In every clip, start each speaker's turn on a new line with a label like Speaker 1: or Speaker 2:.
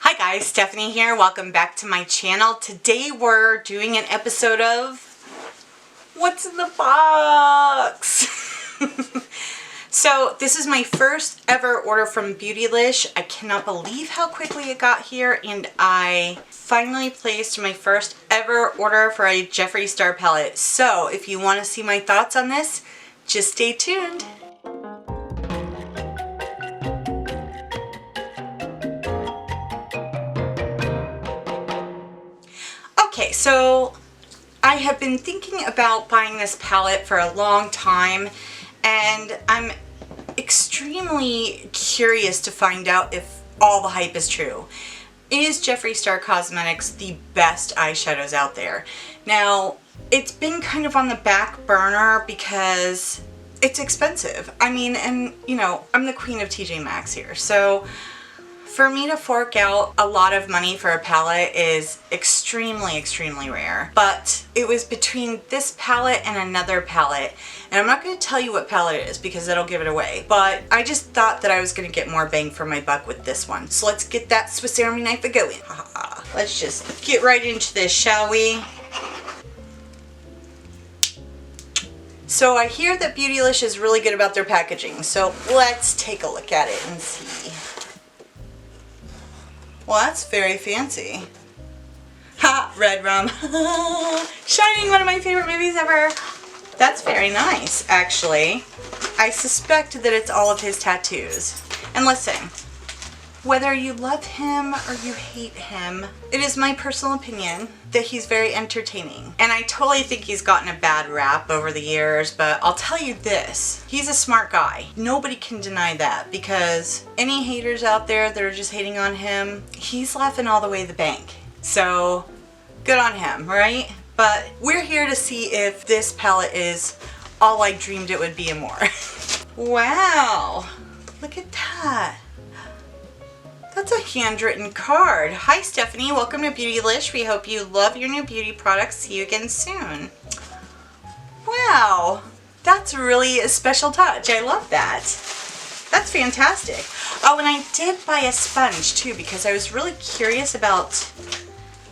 Speaker 1: Hi guys, Stephanie here. Welcome back to my channel. Today we're doing an episode of What's in the Box? So this is my first ever order from Beautylish. I cannot believe how quickly it got here, and I finally placed my first ever order for a Jeffree Star palette. So if you want to see my thoughts on this, just stay tuned. Okay, so I have been thinking about buying this palette for a long time, and I'm extremely curious to find out if all the hype is true. Is Jeffree Star Cosmetics the best eyeshadows out there? Now, it's been kind of on the back burner because it's expensive. I mean, and you know, I'm the queen of TJ Maxx here, so for me to fork out a lot of money for a palette is extremely rare. But it was between this palette and another palette, and I'm not going to tell you what palette it is because that'll give it away, but I just thought that I was going to get more bang for my buck with this one. So let's get that Swiss Army knife a-going. Let's just get right into this, shall we? So I hear that Beautylish is really good about their packaging, so let's take a look at it and see. Well, that's very fancy. Ha! Red Rum. Shining, one of my favorite movies ever. That's very nice, actually. I suspect that it's all of his tattoos. And listen, whether you love him or you hate him, it is my personal opinion that he's very entertaining. And I totally think he's gotten a bad rap over the years, but I'll tell you this, he's a smart guy. Nobody can deny that, because any haters out there that are just hating on him, he's laughing all the way to the bank. So, good on him, right? But we're here to see if this palette is all I dreamed it would be and more. Wow, look at that. That's a handwritten card. Hi Stephanie, welcome to Beautylish. We hope you love your new beauty products. See you again soon. Wow, that's really a special touch. I love that. That's fantastic. Oh, and I did buy a sponge too because I was really curious about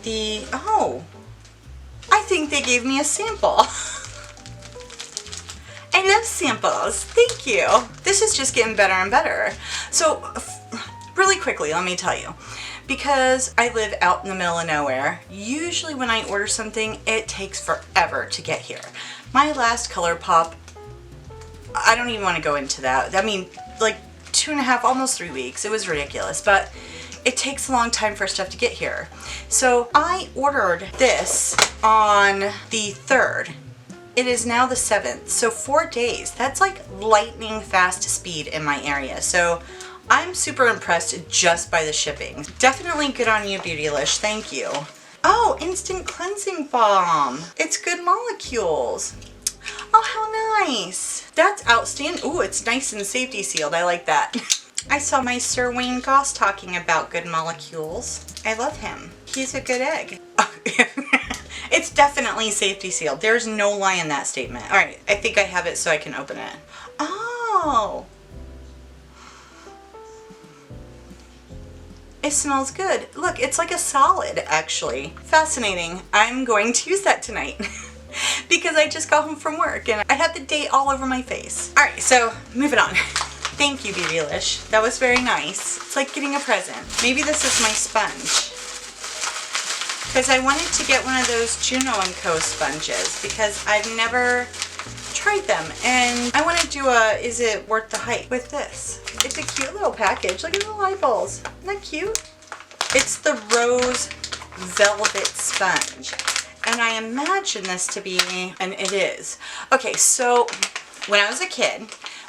Speaker 1: the, oh, I think they gave me a sample. I love samples. Thank you. This is just getting better and better. So, really quickly, let me tell you, because I live out in the middle of nowhere, usually when I order something, it takes forever to get here. My last ColourPop, I don't even want to go into that. I mean, like 2.5, almost 3 weeks. It was ridiculous, but it takes a long time for stuff to get here. So I ordered this on the 3rd. It is now the 7th, so 4 days. That's like lightning fast speed in my area. So I'm super impressed just by the shipping. Definitely good on you, Beautylish. Thank you. Oh, instant cleansing balm. It's Good Molecules. Oh, how nice. That's outstanding. Ooh, it's nice and safety sealed. I like that. I saw my Sir Wayne Goss talking about Good Molecules. I love him. He's a good egg. It's definitely safety sealed. There's no lie in that statement. All right, I think I have it so I can open it. Oh. It smells good. Look, it's like a solid, actually. Fascinating. I'm going to use that tonight because I just got home from work and I had the date all over my face. All right, so moving on. Thank you, Beautylish. That was very nice. It's like getting a present. Maybe this is my sponge, because I wanted to get one of those Juno & Co. sponges because I've never tried them, and I want to do a is it worth the hype with this. It's a cute little package. Look at the light balls. Isn't that cute? It's the Rose Velvet Sponge, and I imagine this to be, and it is. Okay, so when I was a kid,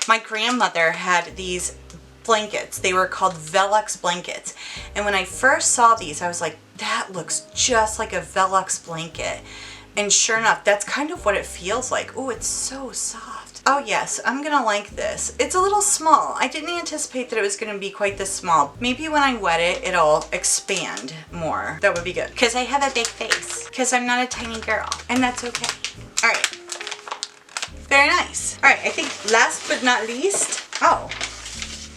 Speaker 1: my grandmother had these blankets. They were called Velux blankets, and when I first saw these, I was like, that looks just like a Velux blanket. And sure enough, that's kind of what it feels like. Oh, it's so soft. Oh yes, I'm gonna like this. It's a little small. I didn't anticipate that it was gonna be quite this small. Maybe when I wet it, it'll expand more. That would be good. Because I have a big face. Because I'm not a tiny girl. And that's okay. All right. Very nice. All right, I think last but not least, oh,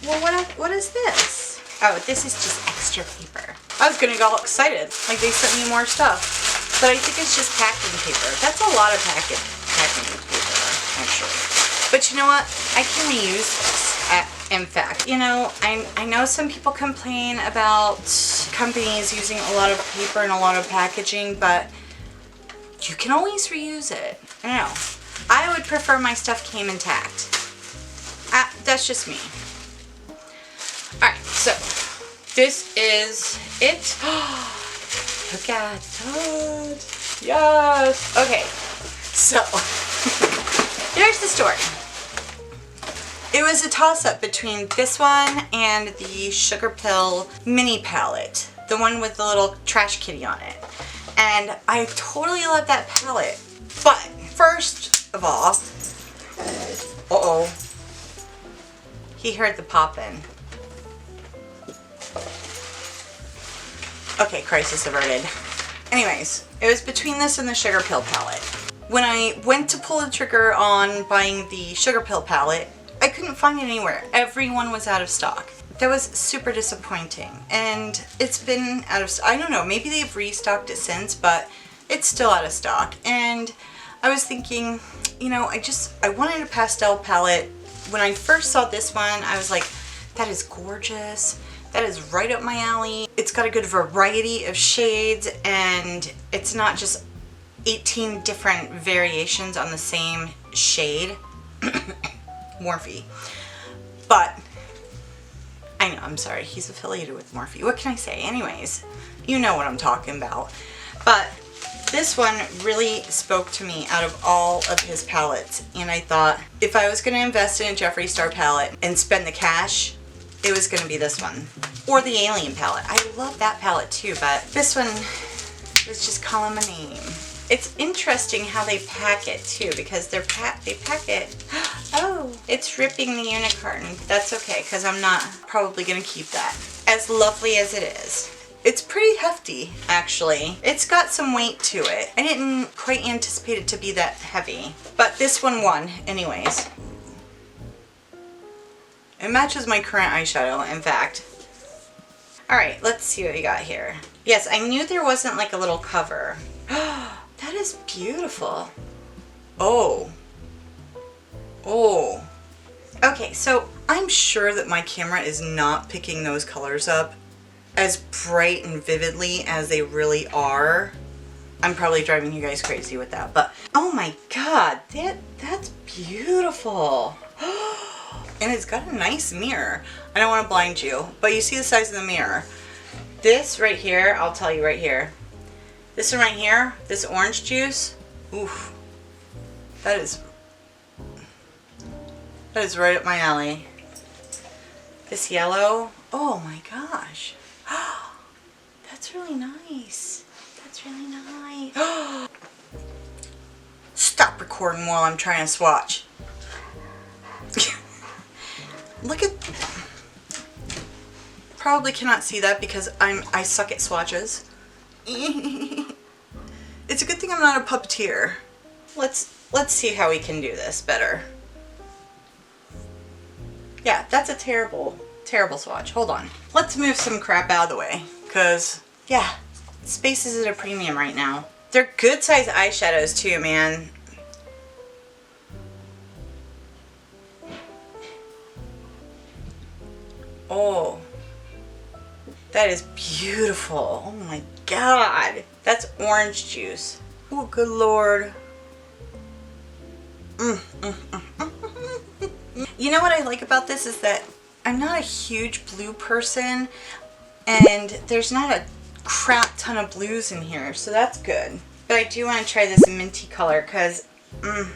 Speaker 1: well, what is this? Oh, this is just extra paper. I was gonna get all excited, like they sent me more stuff. But I think it's just packing paper. That's a lot of packing paper, actually. But you know what? I can reuse this, in fact. You know, I know some people complain about companies using a lot of paper and a lot of packaging, but you can always reuse it. I don't know. I would prefer my stuff came intact. That's just me. Alright, so this is it. Look at that. Yes. Okay, so there's the story. It was a toss-up between this one and the Sugar Pill mini palette. The one with the little trash kitty on it. And I totally love that palette. But first of all, uh-oh. He heard the poppin'. Okay, crisis averted. Anyways, it was between this and the Sugar Pill palette. When I went to pull the trigger on buying the Sugar Pill palette, I couldn't find it anywhere. Everyone was out of stock. That was super disappointing. And it's been out of stock. I don't know, maybe they've restocked it since, but it's still out of stock. And I was thinking, you know, I wanted a pastel palette. When I first saw this one, I was like, that is gorgeous. That is right up my alley. It's got a good variety of shades and it's not just 18 different variations on the same shade. Morphe. But, I know, I'm sorry, he's affiliated with Morphe. What can I say? Anyways, you know what I'm talking about. But this one really spoke to me out of all of his palettes, and I thought if I was going to invest in a Jeffree Star palette and spend the cash, it was going to be this one. Or the Alien palette. I love that palette too, but this one is just calling my name. It's interesting how they pack it too, because they pack it. Oh, it's ripping the unicorn. That's okay, because I'm not probably going to keep that. As lovely as it is. It's pretty hefty, actually. It's got some weight to it. I didn't quite anticipate it to be that heavy. But this one won, anyways. It matches my current eyeshadow, in fact. Alright, let's see what we got here. Yes, I knew there wasn't like a little cover. That is beautiful. Oh. Oh. Okay, so I'm sure that my camera is not picking those colors up as bright and vividly as they really are. I'm probably driving you guys crazy with that, but oh my god, that's beautiful. And it's got a nice mirror. I don't want to blind you, but you see the size of the mirror. This right here, I'll tell you right here. This one right here, this orange juice, oof, that is right up my alley. This yellow, oh my gosh. That's really nice. That's really nice. Stop recording while I'm trying to swatch. Look at... Probably cannot see that because I suck at swatches. It's a good thing I'm not a puppeteer. Let's see how we can do this better. Yeah, that's a terrible swatch. Hold on. Let's move some crap out of the way. Because, yeah, space is at a premium right now. They're good size eyeshadows too, man. Oh. That is beautiful. Oh my god. That's orange juice. Oh, good lord. You know what I like about this is that I'm not a huge blue person and there's not a crap ton of blues in here, so that's good. But I do want to try this minty color because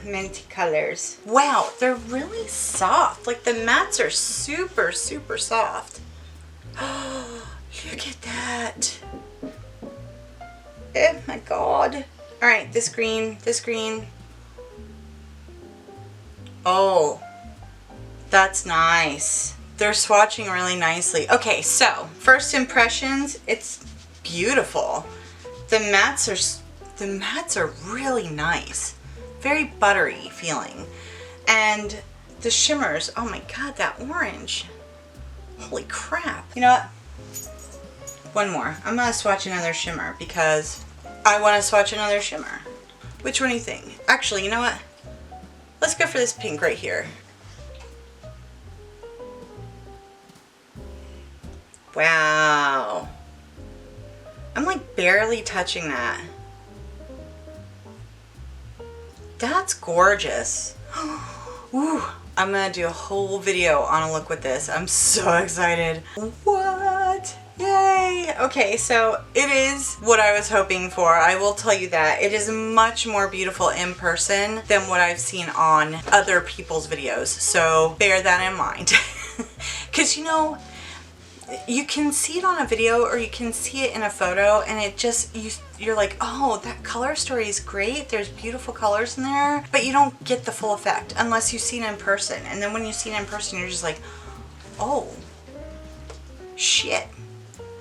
Speaker 1: minty colors. Wow, they're really soft. Like the mattes are super, super soft. Oh, look at that. Oh my god. Alright, this green, this green. Oh, that's nice. They're swatching really nicely. Okay, so first impressions, it's beautiful. The mattes are really nice. Very buttery feeling. And the shimmers, oh my god, that orange. Holy crap. You know what? one more. I'm gonna swatch another shimmer because I want to swatch another shimmer. Which one do you think? Actually, you know what? Let's go for this pink right here. Wow. I'm like barely touching that. That's gorgeous. Ooh, I'm gonna do a whole video on a look with this. I'm so excited. What? Yay! Okay, so it is what I was hoping for. I will tell you that. It is much more beautiful in person than what I've seen on other people's videos. So bear that in mind. Because you know, you can see it on a video or you can see it in a photo and it just, you're like, oh, that color story is great. There's beautiful colors in there. But you don't get the full effect unless you see it in person. And then when you see it in person, you're just like, oh, shit.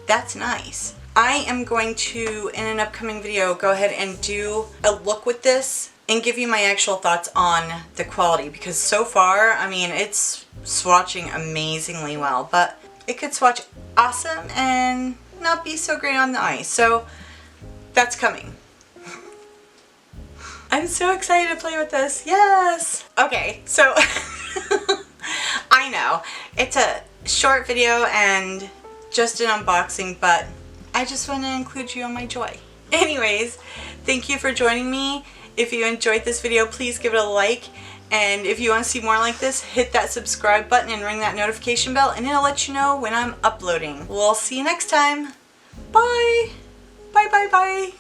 Speaker 1: That's nice. I am going to, in an upcoming video, go ahead and do a look with this and give you my actual thoughts on the quality because so far, I mean, it's swatching amazingly well, but it could swatch awesome and not be so great on the eye. So that's coming. I'm so excited to play with this. Yes. Okay, so I know it's a short video and just an unboxing, but I just want to include you in my joy. Anyways, thank you for joining me. If you enjoyed this video, please give it a like. And if you want to see more like this, hit that subscribe button and ring that notification bell and it'll let you know when I'm uploading. We'll see you next time. Bye. Bye, bye, bye.